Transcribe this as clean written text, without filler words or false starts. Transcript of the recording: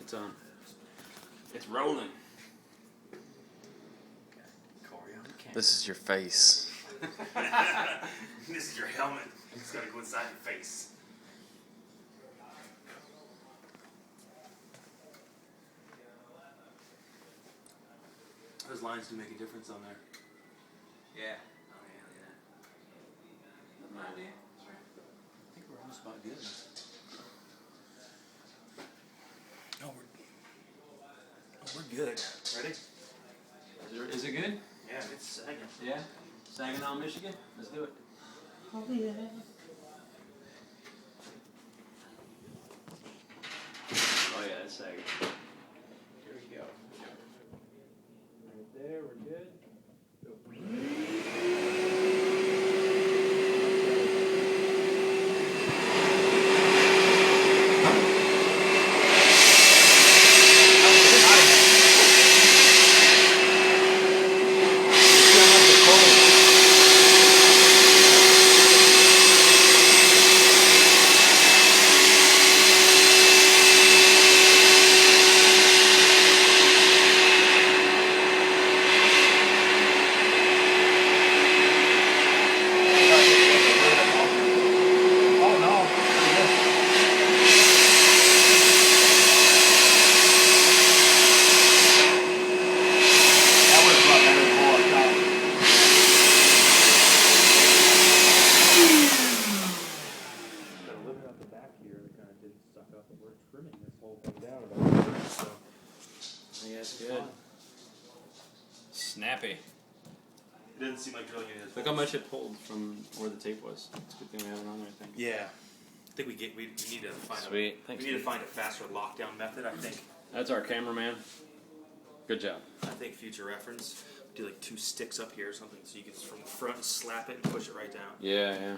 It's on. It's rolling. This is your face. This is your helmet. It's gotta go inside your face. Those lines do make a difference on there. Yeah. Oh yeah, That's my idea. I think we're almost about good. No, we're good. Ready? Is it good? Yeah, it's sagging. Yeah? Saginaw, Michigan? Let's do it. Oh yeah. Oh yeah, it's sagging. Here we go. Right there, we're good. Yeah, it's good. Snappy. It doesn't seem like drilling any of this. Look how much it pulled from where the tape was. It's a good thing we have it on there, I think. Yeah. I think we need to find Sweet. a Thanks, we need to dude. find a faster lockdown method, I think. That's our cameraman. Good job. I think future reference, do like 2 sticks up here or something so you can just from the front slap it and push it right down. Yeah, yeah.